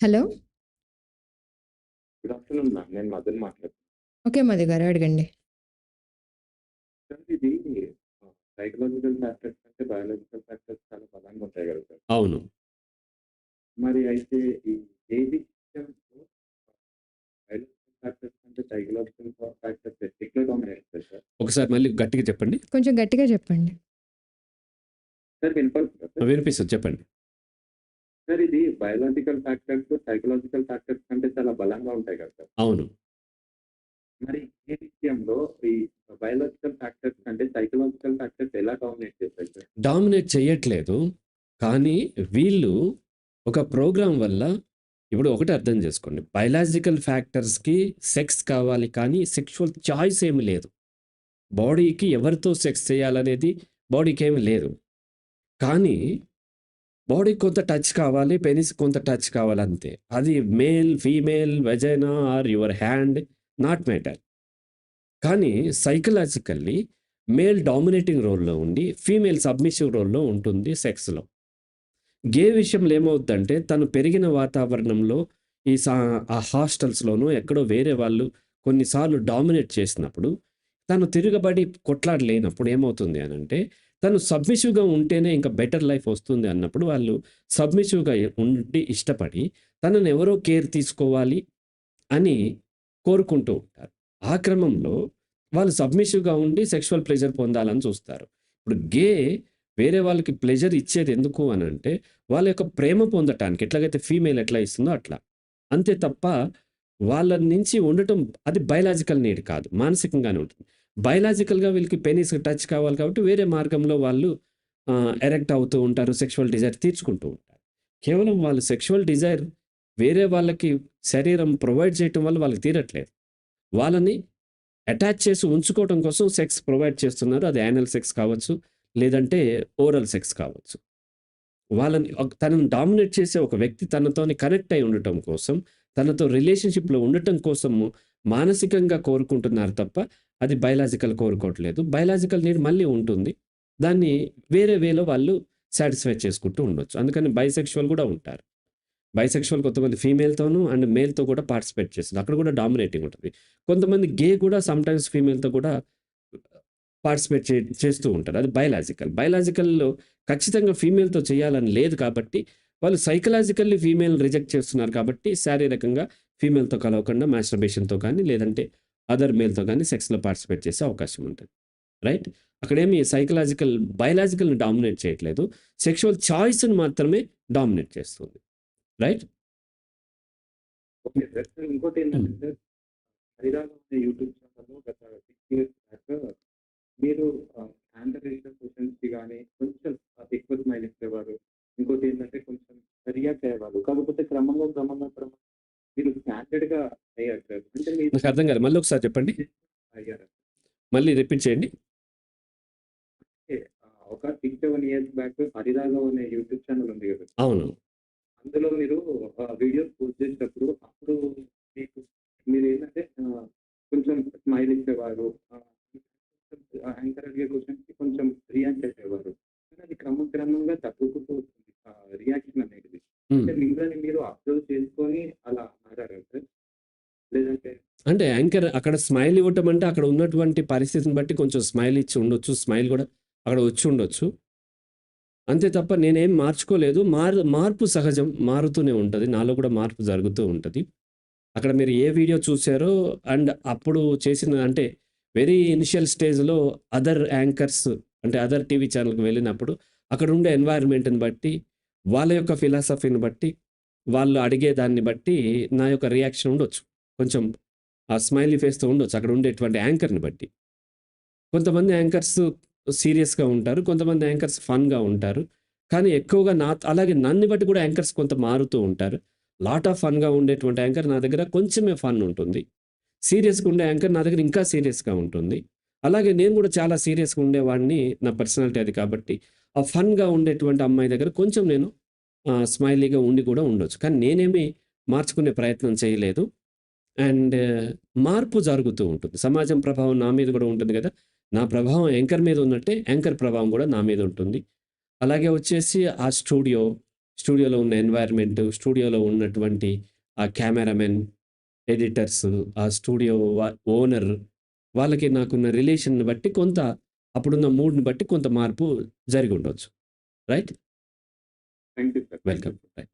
Hello. Good afternoon ma'am. నేను మదన్ మాట్లాడుతున్నాను. Okay. Madhu గారు అడగండి. సార్ ఇది సైకలాజికల్ ఫ్యాక్టర్స్ కంటే బయోలాజికల్ ఫ్యాక్టర్స్ చాలా బలంగా ఉంటాయి కదా సార్. అవును. మరి అయితే ఈ ఏది విషయంలో బయోలాజికల్ ఫ్యాక్టర్స్ కంటే సైకలాజికల్ ఫ్యాక్టర్స్ ఎక్కువ డామినేట్ చేస్తాయి సార్? ఒకసారి మళ్ళీ గట్టిగా చెప్పండి. కొంచెం గట్టిగా చెప్పండి. సార్ వినపడుతుందా సార్? వినిపిస్తుంది, చెప్పండి. సార్ ఇది బయోలాజికల్ ఫ్యాక్టర్స్ సైకలాజికల్ ఫ్యాక్టర్స్ కంటే చాలా బలంగా ఉంటాయి కదా సార్. అవును. మరి ఏ విషయంలో ఈ బయోలాజికల్ ఫ్యాక్టర్స్ కంటే సైకలాజికల్ ఫ్యాక్టర్స్ ఎలా డామినేట్ చేస్తాయి సార్? డామినేట్ చేయట్లేదు. కానీ వీళ్ళు ఒక ప్రోగ్రామ్ వల్ల ఇప్పుడు ఒకటి అర్థం చేసుకోండి. బయలాజికల్ ఫ్యాక్టర్స్‌కి సెక్స్ కావాలి, కానీ సెక్షువల్ చాయిస్ ఏమి లేదు. బాడీకి ఎవరితో సెక్స్ చేయాలనేది బాడీకేమి లేదు. కానీ బాడీకి కొంత టచ్ కావాలి, పెనిస్ కొంత టచ్ కావాలంతే. అది male, female, vagina or your hand not matter. కానీ సైకలాజికల్లీ మేల్ డామినేటింగ్ రోల్‌లో ఉండి, ఫీమేల్ సబ్మిసివ్ రోల్‌లో ఉంటుంది సెక్స్‌లో. గే విషయంలో ఏమవుద్దంటే, తను పెరిగిన వాతావరణంలో ఈ ఆ హాస్టల్స్‌లోనో ఎక్కడో వేరే వాళ్ళు కొన్నిసార్లు డామినేట్ చేసినప్పుడు, తను తిరగబడి కొట్లాడలేనప్పుడు ఏమవుతుంది అనంటే, తను సబ్మిసివ్‌గా ఉంటేనే ఇంకా బెటర్ లైఫ్ వస్తుంది అన్నప్పుడు వాళ్ళు సబ్మిసివ్‌గా ఉండి ఇష్టపడి, తనని ఎవరో కేర్ తీసుకోవాలి అని కోరుకుంటూ ఉంటారు. ఆ క్రమంలో వాళ్ళు సబ్మిసివ్‌గా ఉండి సెక్షువల్ ప్లెజర్ పొందాలని చూస్తారు. ఇప్పుడు గే వేరే వాళ్ళకి ప్లెజర్ ఇచ్చేది ఎందుకు అనంటే, వాళ్ళ యొక్క ప్రేమ పొందటానికి ఎట్లాగైతే ఫీమేల్ ఎట్లా ఇస్తుందో అట్లా. అంతే తప్ప వాళ్ళ నుంచి ఉండటం అది బయలాజికల్ నీడ్ కాదు. మానసికంగానే ఉంటుంది. బయలాజికల్‌గా వీళ్ళకి పెనిస్ టచ్ కావాలి కాబట్టి వేరే మార్గంలో వాళ్ళు ఎరెక్ట్ అవుతూ ఉంటారు. సెక్షువల్ డిజైర్ తీర్చుకుంటూ ఉంటారు. కేవలం వాళ్ళు సెక్షువల్ డిజైర్ వేరే వాళ్ళకి శరీరం ప్రొవైడ్ చేయటం వల్ల వాళ్ళకి తీరట్లేదు. వాళ్ళని అటాచ్ చేసి ఉంచుకోవటం కోసం సెక్స్ ప్రొవైడ్ చేస్తున్నారు. అది యానల్ సెక్స్ కావచ్చు, లేదంటే ఓరల్ సెక్స్ కావచ్చు. వాళ్ళని తనని డామినేట్ చేసే ఒక వ్యక్తి తనతోని కనెక్ట్ అయి ఉండటం కోసం, తనతో రిలేషన్‌షిప్‌లో ఉండటం కోసము మానసికంగా కోరుకుంటున్నారు తప్ప, అది బయలాజికల్ కోరుకోవట్లేదు. బయలాజికల్ నీడ్ మళ్ళీ ఉంటుంది. దాన్ని వేరే వేలో వాళ్ళు సాటిస్ఫై చేసుకుంటూ ఉండొచ్చు. అందుకని బైసెక్షువల్ కూడా ఉంటారు. బైసెక్షువల్ కొంతమంది ఫీమేల్‌తోనూ అండ్ మేల్‌తో కూడా పార్టిసిపేట్ చేస్తారు. అక్కడ కూడా డామినేటింగ్ ఉంటది. కొంతమంది గే కూడా సమ్‌టైమ్స్ ఫీమేల్‌తో కూడా పార్టిసిపేట్ చేస్తూ ఉంటారు. అది బయలాజికల్. బయలాజికల్‌లో ఖచ్చితంగా ఫీమేల్‌తో చేయాలని లేదు కాబట్టి, వాళ్ళు సైకలాజికల్లీ ఫీమేల్‌ని రిజెక్ట్ చేస్తున్నారు కాబట్టి, శారీరకంగా ఫీమేల్‌తో కలవకుండా మాస్టర్బేషన్‌తో కానీ, లేదంటే అదర్ మేల్‌తో కానీ సెక్స్‌లో పార్టిసిపేట్ చేసే అవకాశం ఉంటది. రైట్? అక్కడేమి బయలాజికల్‌ని డామినేట్ చేయట్లేదు. సెక్షువల్ చాయిస్‌ని మాత్రమే డామినేట్ చేస్తుంది. రైట్? Okay sir. సార్ ఇంకోటేంటంటే సార్, హరిరామ్ అనే యూట్యూబ్ ఛానెల్‌లో గత 6 ఇయర్స్ బ్యాక్ మీరు ఆన్సర్ చేసిన క్వెషన్స్‌కి గాని కొంచెం ఎక్కువ స్మైల్ ఇచ్చేవారు. ఇంకోటేంటంటే కొంచెం రియాక్ట్ అయ్యేవాళ్ళు. కాకపోతే క్రమంగా మీరు స్టాండర్డ్‌గా అయ్యారు సార్. అంటే మీరు నాకు అర్థం కాలేదు. మళ్ళీ ఒకసారి చెప్పండి. అయ్యారా? మళ్ళీ రిపీట్ చేయండి. అంటే ఒక 6, 7 ఇయర్స్ బ్యాక్ హరిరాఘవ్ అనే యూట్యూబ్ ఛానెల్ ఉంది కదా! అవును. అందులో మీరు వీడియోస్ పోస్ట్ చేసేటప్పుడు అప్పుడు మీకు మీరేంటంటే కొంచెం స్మైల్ ఇచ్చేవారు. యాంకర్ అడిగే క్వెషన్స్‌కి కొంచెం రియాక్ట్ చేసేవారు. కానీ అది క్రమంగా తగ్గుకుంటూ వస్తుంది. రియాక్షన్ అనేది. హ్మ్. అంటే మిమ్మల్ని మీరు అబ్జర్వ్ చేసుకొని అలా మారారా సార్? లేదంటే అంటే యాంకర్ అక్కడ స్మైల్ ఇవ్వటం అంటే అక్కడ ఉన్నటువంటి పరిస్థితిని బట్టి కొంచెం స్మైల్ ఇచ్చి ఉండొచ్చు. స్మైల్ కూడా అక్కడ వచ్చి ఉండొచ్చు. అంతే తప్ప నేనేం మార్చుకోలేదు. మార్పు సహజం. మారుతూనే ఉంటది. నాలో కూడా మార్పు జరుగుతూ ఉంటది. అక్కడ మీరు ఏ వీడియో చూసారో అండ్ అప్పుడు చేసిన అంటే వెరీ ఇనిషియల్ స్టేజ్‌లో అదర్ యాంకర్స్ అంటే అదర్ టీవీ ఛానెల్‌కి వెళ్ళినప్పుడు అక్కడ ఉండే ఎన్వైర్న్‌మెంట్‌ని బట్టి, వాళ్ళ యొక్క ఫిలాసఫీని బట్టి, వాళ్ళు అడిగే దాన్ని బట్టి నా యొక్క రియాక్షన్ ఉండొచ్చు. కొంచెం ఆ స్మైలీ ఫేస్‌తో ఉండొచ్చు. అక్కడ ఉండేటువంటి యాంకర్‌ని బట్టి. కొంతమంది యాంకర్స్ సీరియస్‌గా ఉంటారు. కొంతమంది యాంకర్స్ ఫన్‌గా ఉంటారు. కానీ ఎక్కువగా అలాగే నన్ను బట్టి కూడా యాంకర్స్ కొంత మారుతూ ఉంటారు. లాట్ ఆఫ్ ఫన్‌గా ఉండేటువంటి యాంకర్ నా దగ్గర కొంచెమే ఫన్ ఉంటుంది. సీరియస్‌గా ఉండే యాంకర్ నా దగ్గర ఇంకా సీరియస్‌గా ఉంటుంది. అలాగే నేను కూడా చాలా సీరియస్‌గా ఉండేవాడిని. నా పర్సనాలిటీ అది కాబట్టి, ఆ ఫన్‌గా ఉండేటువంటి అమ్మాయి దగ్గర కొంచెం నేను స్మైలీగా ఉండి కూడా ఉండొచ్చు. కానీ నేనేమి మార్చుకునే ప్రయత్నం చేయలేదు. అండ్ మార్పు జరుగుతూ ఉంటుంది. సమాజం ప్రభావం నా మీద కూడా ఉంటుంది కదా! నా ప్రభావం యాంకర్ మీద ఉన్నట్టే, యాంకర్ ప్రభావం కూడా నా మీద ఉంటుంది. అలాగే వచ్చేసి ఆ స్టూడియో, స్టూడియోలో ఉన్న ఎన్వైర్న్‌మెంట్, స్టూడియోలో ఉన్నటువంటి ఆ కెమెరామెన్, ఎడిటర్స్, ఆ స్టూడియో ఓనర్ వాళ్ళకి నాకున్న రిలేషన్‌ని బట్టి కొంత అప్పుడున్న మూడ్‌ని బట్టి కొంత మార్పు జరిగుండొచ్చు. Right? Thank you sir. Welcome. Right.